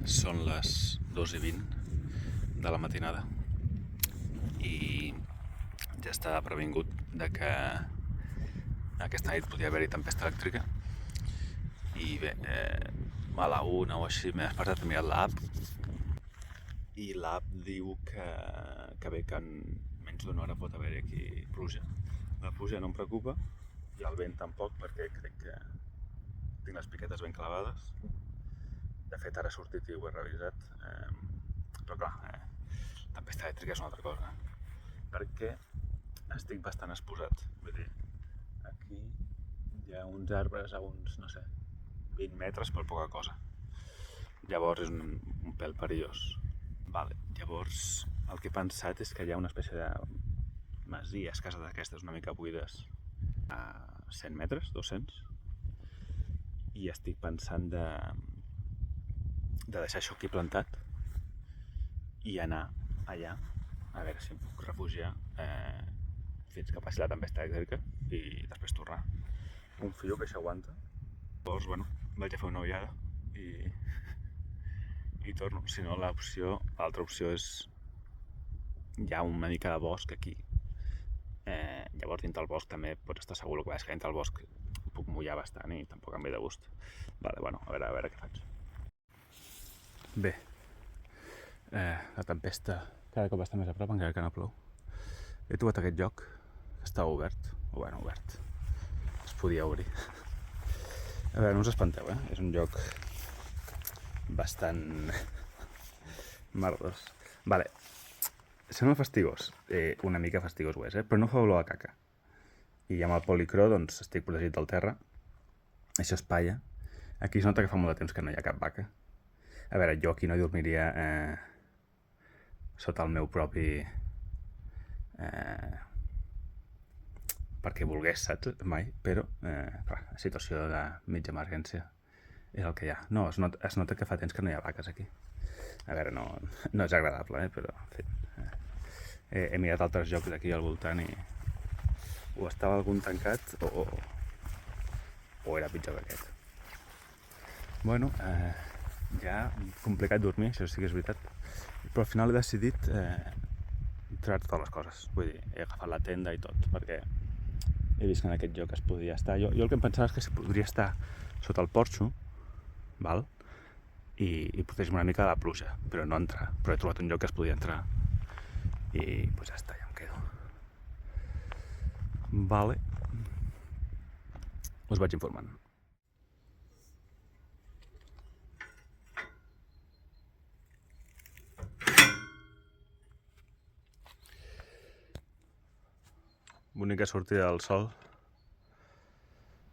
Són les 2:20 de la matinada i ja estava previngut de que aquesta nit podia haver-hi tempesta elèctrica i bé, a la 1 o així m'he despertat, he mirat l'app i l'app diu que bé, que en menys d'una hora pot haver-hi aquí pluja. La pluja no em preocupa i el vent tampoc, perquè crec que tinc les piquetes ben clavades. De fet, ara he sortit i ho he revisat, però clar, tempesta elèctrica és una altra cosa, perquè estic bastant exposat. Vull dir, aquí hi ha uns arbres a uns, no sé, 20 metres per poca cosa. Llavors és un pèl perillós. Vale. Llavors, el que he pensat és que hi ha una espècie de masies, cases d'aquestes una mica buides, a 100 metres, 200, i estic pensant de deixar això aquí plantat i anar allà a veure si em puc refugiar fins que passi la tempesta elèctrica i després tornar. Confio que això aguanta. Llavors, bueno, vaig a fer una ullada i torno. Si no, l'altra opció és hi ha una mica de bosc aquí. Llavors dintre del bosc també pots estar segur, el que és que dintre del bosc puc mullar bastant i tampoc em ve de gust. Vale, bueno, a veure què faig. Bé, la tempesta cada cop està més a prop, encara que no plou. He trobat aquest lloc, que estava obert, o bueno, obert, es podia obrir. A veure, no us espanteu, és un lloc bastant merdós. Vale, sembla fastigós, una mica fastigós ho és, però no fa olor a caca. I amb el policró, doncs, estic protegit del terra. Això és palla. Aquí es nota que fa molt de temps que no hi ha cap vaca. A veure, jo aquí no dormiria sota el meu propi... perquè volgués, saps? Mai, però clar, situació de mitja emergència és el que hi ha. No, es nota que fa temps que no hi ha vaques aquí. A veure, no és agradable, però en fi. He mirat altres llocs d'aquí al voltant i o estava algun tancat o era pitjor que aquest. Bueno, ja complicat dormir, això sí que és veritat, però al final he decidit treure totes les coses. Vull dir, he agafat la tenda i tot, perquè he vist que en aquest lloc es podia estar. Jo el que em pensava és que podria estar sota el porxo, val? I protegir-me una mica de la pluja, però no entrar. Però he trobat un lloc que es podia entrar i pues ja està, ja em quedo. Vale. Us vaig informant. Bonica sortida del sol,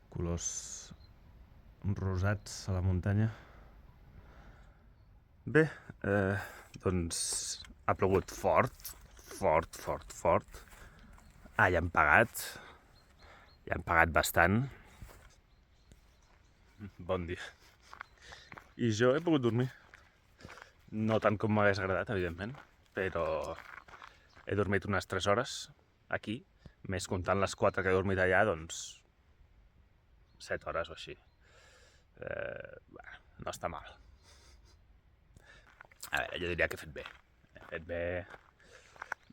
colors rosats a la muntanya. Bé, doncs ha plogut fort. Ja han pagat bastant. Bon dia. I jo he pogut dormir. No tant com m'hagués agradat, evidentment, però he dormit unes 3 hores aquí, més comptant les 4 que he dormit allà, doncs 7 hores o així. No està mal. A veure, jo diria que he fet bé.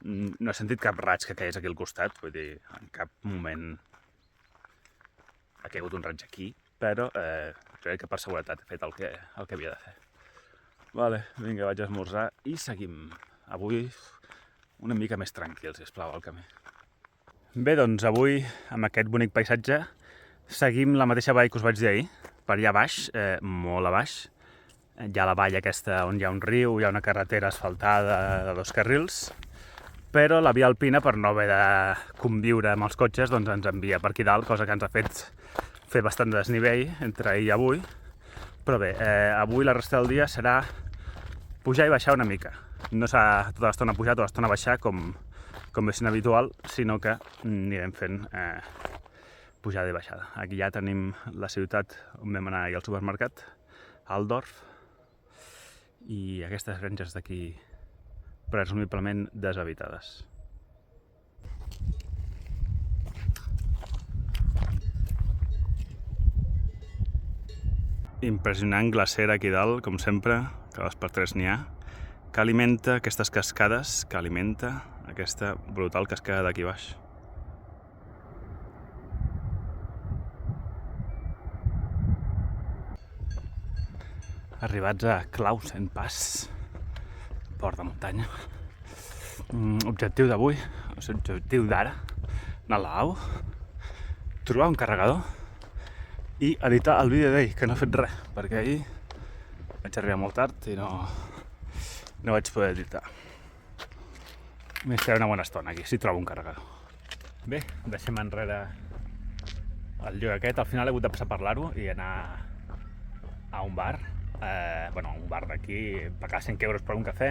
No he sentit cap raig que caigués aquí al costat, vull dir, en cap moment ha caigut un raig aquí, però crec que per seguretat he fet el que havia de fer. Vale, vinga, vaig a esmorzar i seguim. Avui una mica més tranquil, sisplau, al camí. Bé, doncs avui, amb aquest bonic paisatge, seguim la mateixa vall que us vaig dir ahir, per allà baix, molt a baix. Hi ha la vall aquesta on hi ha un riu, hi ha una carretera asfaltada de 2 carrils, però la via alpina, per no haver de conviure amb els cotxes, doncs ens envia per aquí dalt, cosa que ens ha fet fer bastant de desnivell entre ahir i avui. Però bé, avui la resta del dia serà pujar i baixar una mica. No serà tota l'estona pujar, tota l'estona baixar, com és habitual, sinó que anirem fent pujada i baixada. Aquí ja tenim la ciutat on vam anar ahir al supermercat, Altdorf, i aquestes granges d'aquí presumiblement deshabitades. impressionant glacera aquí dalt, com sempre, que les per tres n'hi ha, que alimenta aquestes cascades, que alimenta aquesta brutal cascada d'aquí baix. Arribats a Clausen Pass, port de muntanya. Objectiu d'avui, objectiu d'ara, anar a l'AU, trobar un carregador i editar el vídeo d'ahir, que no he fet res, perquè ahir vaig arribar molt tard i no vaig poder editar. M'hi estaré una bona estona aquí, si trobo un carregador. Bé, deixem enrere el lloc aquest. Al final he hagut de passar a parlar-ho i anar a un bar. Un bar d'aquí, pagar 5 euros per un cafè,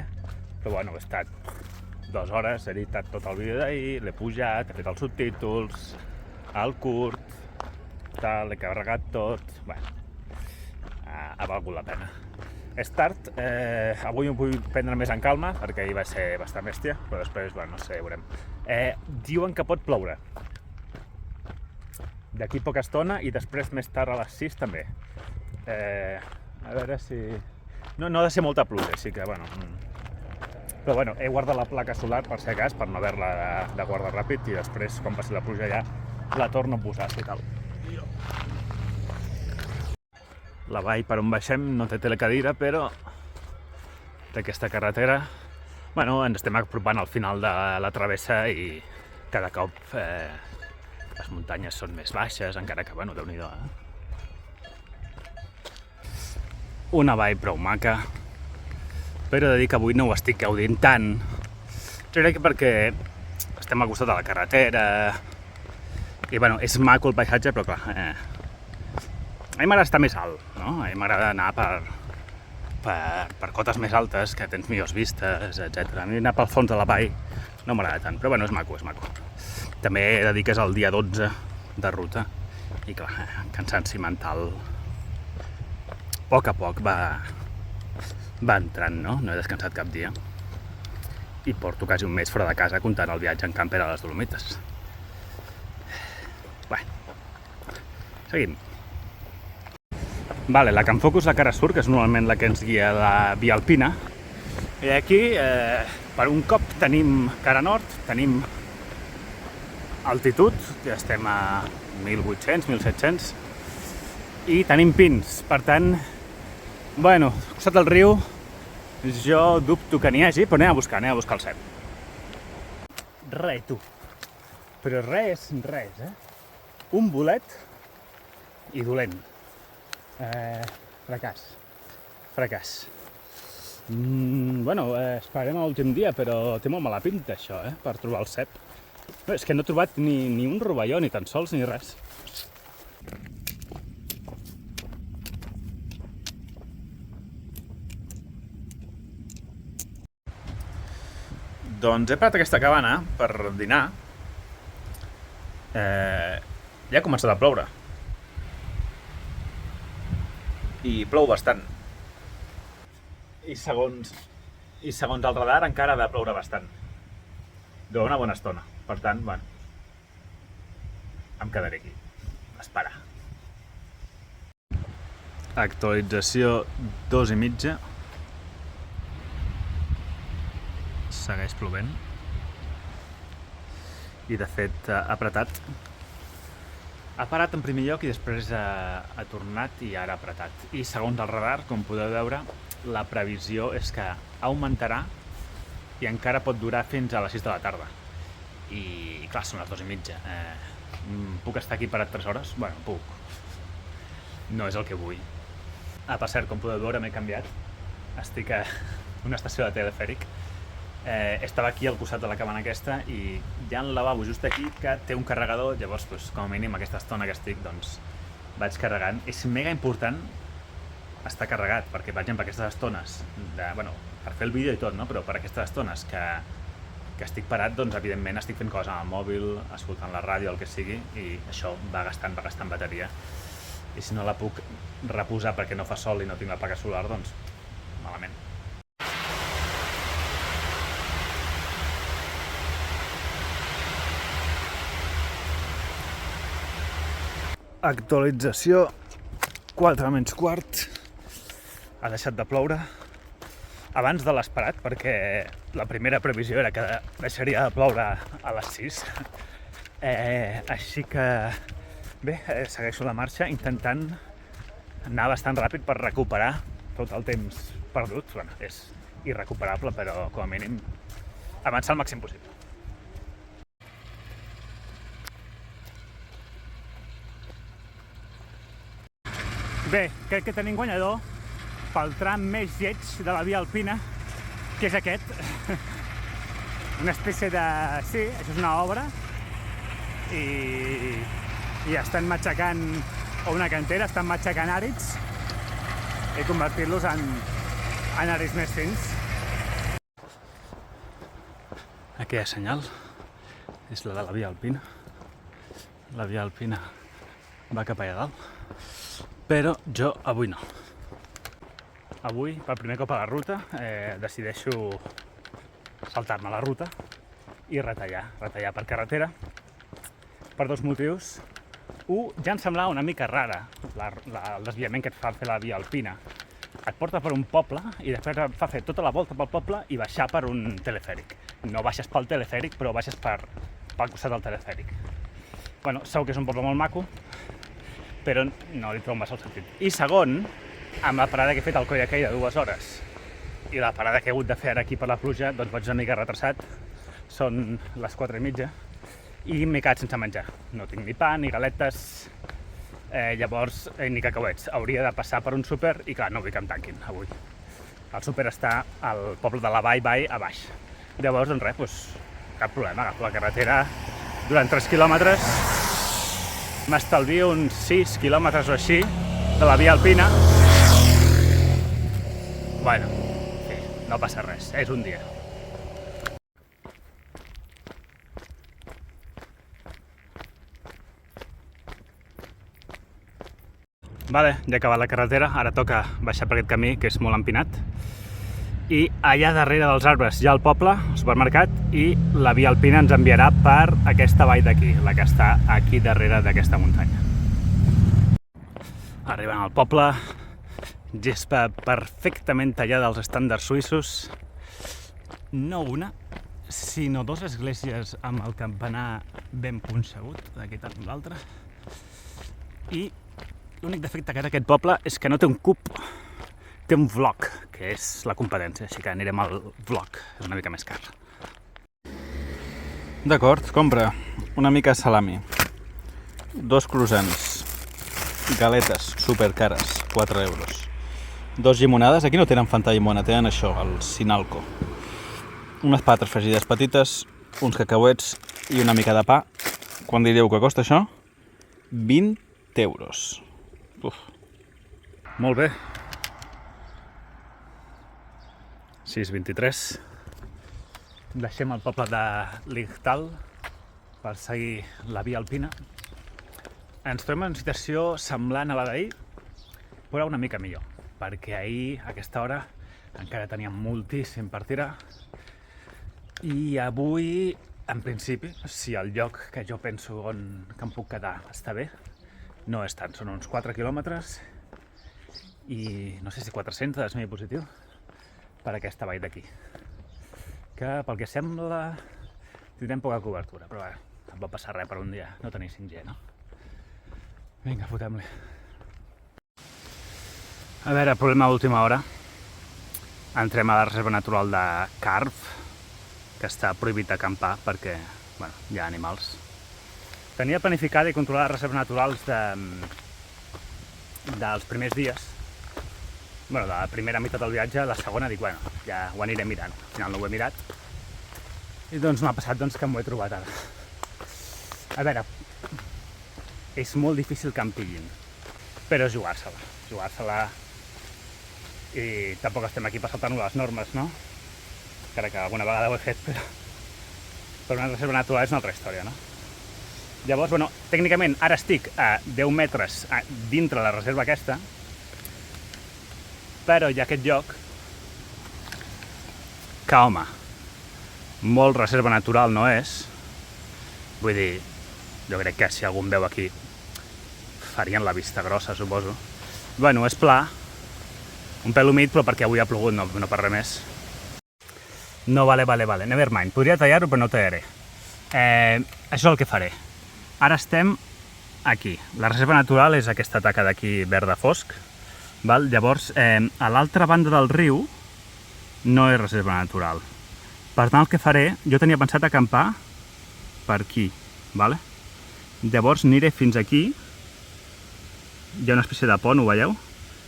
però bueno, he estat 2 hores, he editat tot el vídeo d'ahir, l'he pujat, he fet els subtítols, el curt, tal, he carregat tot, bueno, ha valgut la pena. És tard, avui ho vull prendre més en calma, perquè ahir va ser bastant bèstia, però després, bueno, no sé, veurem. Diuen que pot ploure. D'aquí poca estona i després més tard a les 6 també. A veure si... No ha de ser molta pluja, així que, bueno... Però, bueno, he guardat la placa solar per si cas, per no haver-la de guardar ràpid i després, quan passi la pluja ja, la torno a posar, si cal. La vall per on baixem no té telecadira, però d'aquesta carretera, bueno, ens estem apropant al final de la travessa i cada cop les muntanyes són més baixes, encara que, bueno, Déu-n'hi-do, Una vall prou maca, però he de dir que avui no ho estic gaudint tant. Jo crec que perquè estem al costat de la carretera i, bueno, és maco el paisatge, però clar, a mi m'agrada estar més alt, no? A mi m'agrada anar per cotes més altes, que tens millors vistes, etc. A mi anar pel fons de la vall no m'agrada tant, però bueno, és maco, és maco. També he de dir que és el dia 12 de ruta i clar, cansanci mental a poc va entrant, no? No he descansat cap dia i porto quasi un mes fora de casa comptant el viatge en camper a les Dolomites. Bé, seguim. Vale, la que em foco és la cara sur, que és normalment la que ens guia la via alpina. I aquí, per un cop, tenim cara nord, tenim altitud, ja estem a 1.800, 1.700, i tenim pins, per tant, bueno, al costat del riu, jo dubto que n'hi hagi, però anem a buscar el cep. Res, tu. Però res, Un bolet i dolent. Fracàs. Esperarem a l'últim dia, però té molt mala pinta, això, per trobar el cep. No, és que no he trobat ni un rovelló, ni tan sols, ni res. Doncs he parat aquesta cabana per dinar. Ja ha començat a ploure. I plou bastant. I segons el radar encara ha de ploure bastant. Durant una bona estona. Per tant, bueno, em quedaré aquí. A esperar. Actualització 2:30. Segueix plovent i de fet ha apretat. Ha parat en primer lloc i després ha tornat i ara ha apretat. I segons el radar, com podeu veure, la previsió és que augmentarà i encara pot durar fins a les 6 de la tarda. I clar, són les 2:30. Puc estar aquí parat 3 hores? Bueno, puc. No és el que vull. Per cert, com podeu veure, m'he canviat. Estic a una estació de telefèric. Estava aquí al costat de la cabana aquesta i hi ha un lavabo just aquí que té un carregador, llavors, com a mínim, aquesta estona que estic, doncs, vaig carregant. És mega important estar carregat, perquè, per exemple, aquestes estones, per fer el vídeo i tot, no? Però per aquestes estones que estic parat, doncs, evidentment, estic fent coses amb el mòbil, escoltant la ràdio, el que sigui, i això va gastant bateria. I si no la puc reposar perquè no fa sol i no tinc la placa solar, doncs, malament. Actualització 4 menys quart. Ha deixat de ploure abans de l'esperat, perquè la primera previsió era que deixaria de ploure a les 6. Així que, bé, segueixo la marxa intentant anar bastant ràpid per recuperar tot el temps perdut. Bueno, és irrecuperable, però com a mínim avançar el màxim possible. Bé, crec que tenim guanyador pel tram més lleig de la via alpina, que és aquest. Una espècie de... sí, això és una obra i estan matxacant, o una cantera, estan matxacant àrids i convertir-los en àrids més fins. Aquella senyal és la de la via alpina. La via alpina va cap allà dalt, però jo avui no. Avui, per primer cop a la ruta, decideixo saltar-me la ruta i retallar per carretera per 2 motius. Un, ja em semblava una mica rara el desviament que et fa fer la via alpina. Et porta per un poble i després et fa fer tota la volta pel poble i baixar per un telefèric. No baixes pel telefèric, però baixes pel costat del telefèric. Bueno, segur que és un poble molt maco, però no li trobo massa el sentit. I segon, amb la parada que he fet al Coll aquell de 2 hores i la parada que he hagut de fer ara aquí per la pluja, doncs vaig una mica retrasat. Són les 4:30 i m'he quedat sense menjar. No tinc ni pa, ni galetes, llavors ni cacauets. Hauria de passar per un súper i clar, no vull que em tanquin avui. El súper està al poble de la Vall a baix. Llavors, doncs res, doncs, cap problema, agafo la carretera durant 3 quilòmetres, m'estalvio uns 6 quilòmetres o així de la via alpina. Bueno, sí, no passa res, és un dia. Vale, ja he acabat la carretera, ara toca baixar per aquest camí que és molt empinat. I allà darrere dels arbres hi ha el poble, el supermercat, i la via alpina ens enviarà per aquesta vall d'aquí, la que està aquí darrere d'aquesta muntanya. Arribant al poble, gespa perfectament tallada als estàndards suïssos, no una, sinó 2 esglésies amb el campanar ben punxegut, d'aquí tant l'altre, i l'únic defecte que té aquest poble és que no té un cub, té un vlog, que és la competència, així que anirem al vlog, és una mica més car. D'acord, compra una mica de salami, 2 croissants, galetes supercares, 4 euros, 2 llimonades, aquí no tenen Fanta llimona, tenen això, el Sinalco, unes patates fregides petites, uns cacauets i una mica de pa. Quan diríeu que costa això? 20 euros. Uf. Molt bé. 6:23. Deixem el poble de Lichtal per seguir la via alpina. Ens trobem en una situació semblant a la d'ahir, però una mica millor, perquè ahir, a aquesta hora, encara teníem moltíssim per tirar. I avui, en principi, si el lloc que jo penso que em puc quedar està bé, no és tant, són uns 4 quilòmetres i no sé si 400 de desnivell positiu per aquesta vall d'aquí. Que pel que sembla tindrem poca cobertura, però bé, tampoc passa res per un dia no tenir 5G, no? Vinga, fotem-li. A veure, problema d'última hora. Entrem a la reserva natural de Carv, que està prohibit acampar perquè, bueno, hi ha animals. Tenia planificada i controlar les reserves naturals dels primers dies. Bueno, de la primera meitat del viatge, la segona dic, bueno, ja ho aniré mirant. Al final no ho he mirat. I doncs m'ha passat que m'ho he trobat ara. A veure, és molt difícil que em pillin, però jugar-se-la. I tampoc estem aquí per saltar-nos les normes, no? Encara que alguna vegada ho he fet, però una reserva natural és una altra història, no? Llavors, bueno, tècnicament ara estic a 10 metres dintre la reserva aquesta, però hi ha aquest lloc que, home, molt reserva natural no és. Vull dir, jo crec que si algú em veu aquí farien la vista grossa, suposo. Bueno, és pla, un pèl humit, però perquè avui ha plogut, no per res més. No, vale, nevermind. Podria tallar-ho, però no ho tallaré. Això és el que faré. Ara estem aquí. La reserva natural és aquesta taca d'aquí verda fosc. Llavors, a l'altra banda del riu no és reserva natural. Per tant, el que faré, jo tenia pensat acampar per aquí. Llavors aniré fins aquí. Hi ha una espècie de pont, ho veieu?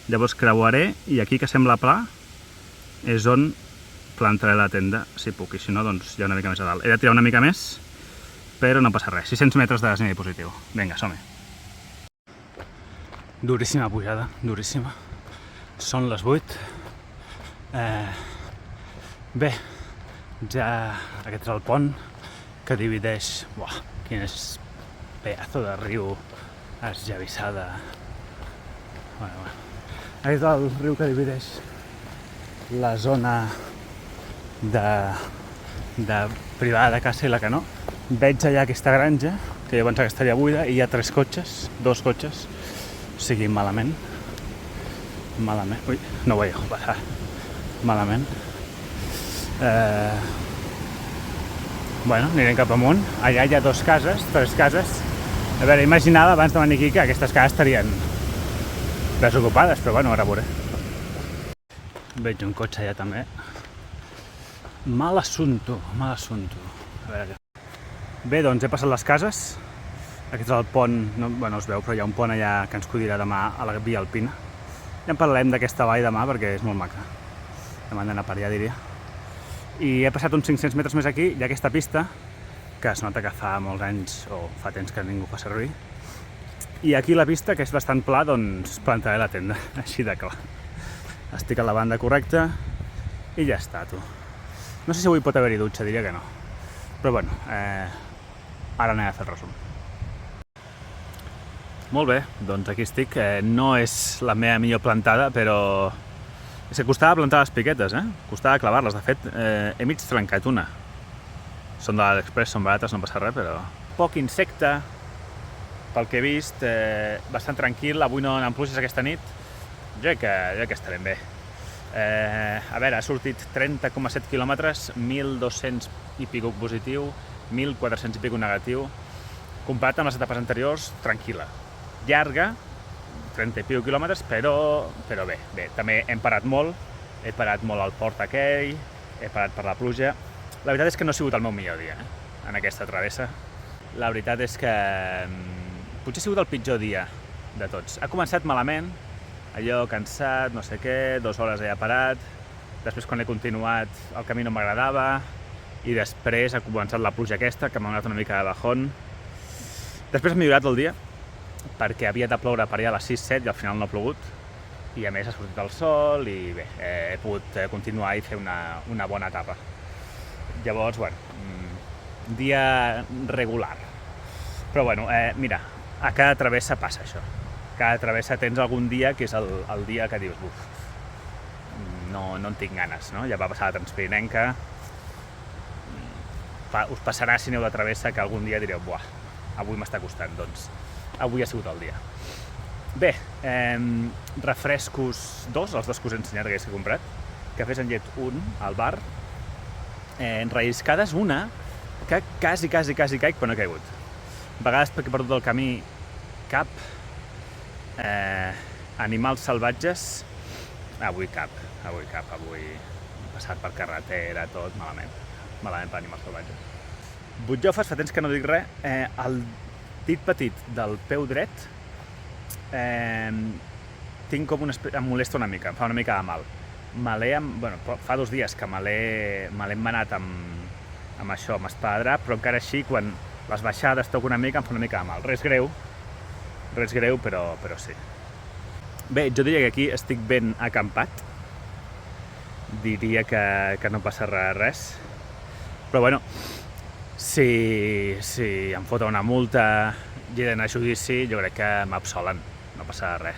Llavors creuaré i aquí, que sembla pla, és on plantaré la tenda, si puc, i si no, doncs ja una mica més a dalt. He de tirar una mica més, però no passa res. 600 metres de desnivell positiu. Vinga, som-hi. Duríssima pujada, duríssima. Són les 8. Bé, ja aquest és el pont que divideix... Buah, quin és pedazo de riu esllavissada. Bueno. Aquest és el riu que divideix la zona de privada de casa i la que no. Veig allà aquesta granja, que jo pensava que estaria buida, i hi ha 2 cotxes, o sigui, malament. Ui, no ho veieu, malament. Bueno, anirem cap amunt. Allà hi ha 2 cases, 3 cases. A veure, imaginava abans de venir aquí que aquestes cases estarien desocupades, però bueno, ara veuré. Veig un cotxe allà també. Mal assunto. A veure què. Bé, doncs he passat les cases. Aquest és el pont, bueno, es veu, però hi ha un pont allà que ens colirà demà a la via alpina. Ja en parlarem d'aquesta vall demà perquè és molt maca. Demà hem d'anar per allà, diria. I he passat uns 500 metres més aquí, hi ha aquesta pista, que es nota que fa molts anys, o fa temps que ningú fa servir. I aquí la pista, que és bastant pla, doncs plantaré la tenda, així de clar. Estic a la banda correcta i ja està, tu. No sé si avui pot haver-hi dutxa, diria que no. Però bueno, ara anem a fer el resum. Molt bé, doncs aquí estic. No és la meva millor plantada, però... És que costava plantar les piquetes, Costava clavar-les. De fet, he mig trencat una. Són de l'Express, són barates, no passa res, però... Poc insecte, pel que he vist, bastant tranquil. Avui no anaven pluges aquesta nit. Jo crec que estarem bé. A veure, ha sortit 30,7 quilòmetres, 1.200 i pico positiu, 1.400 i pico negatiu. Comparat amb les etapes anteriors, tranquil·la. Llarga, 30 i pico quilòmetres, però bé. També hem parat molt. He parat molt al port aquell, he parat per la pluja. La veritat és que no ha sigut el meu millor dia, en aquesta travessa. La veritat és que potser ha sigut el pitjor dia de tots. Ha començat malament, allò cansat, no sé què, 2 hores allà parat. Després, quan he continuat, el camí no m'agradava. I després ha començat la pluja aquesta, que m'ha donat una mica de bajón. Després ha millorat el dia, perquè havia de ploure per allà a les 6-7 i al final no ha plogut. I a més ha sortit el sol i bé, he pogut continuar i fer una bona etapa. Llavors, bueno, dia regular. Però bueno, mira, a cada travessa passa això. Cada travessa tens algun dia que és el dia que dius, no en tinc ganes, no? Ja va passar la Transpirinenca. Us passarà si aneu de travessa que algun dia direu, buah, avui m'està costant, doncs avui ha sigut el dia. Bé, refrescos 2, els 2 que us he ensenyat aquells que he comprat, cafès amb llet 1 al bar, relliscades una que quasi caic, però no he caigut. A vegades perquè he perdut el camí cap, animals salvatges, avui he passat per carretera, tot malament per animals salvatges. Butllofes, fa temps que no dic res, el dit petit del peu dret tinc com em molesta una mica, em fa una mica de mal. Fa 2 dies que me l'he manat amb això, amb espadadrap, però encara així, quan les baixades toco una mica, em fa una mica de mal. Res greu, però sí. Bé, jo diria que aquí estic ben acampat. Diria que no passa res. Però bueno, si em foten una multa i he d'anar a judici, jo crec que m'absolen, no passa res.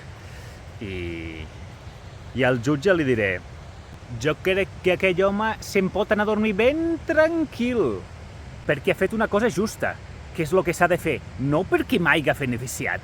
I al jutge li diré, jo crec que aquell home se'n pot anar a dormir ben tranquil, perquè ha fet una cosa justa, que és el que s'ha de fer, no perquè m'hagi beneficiat.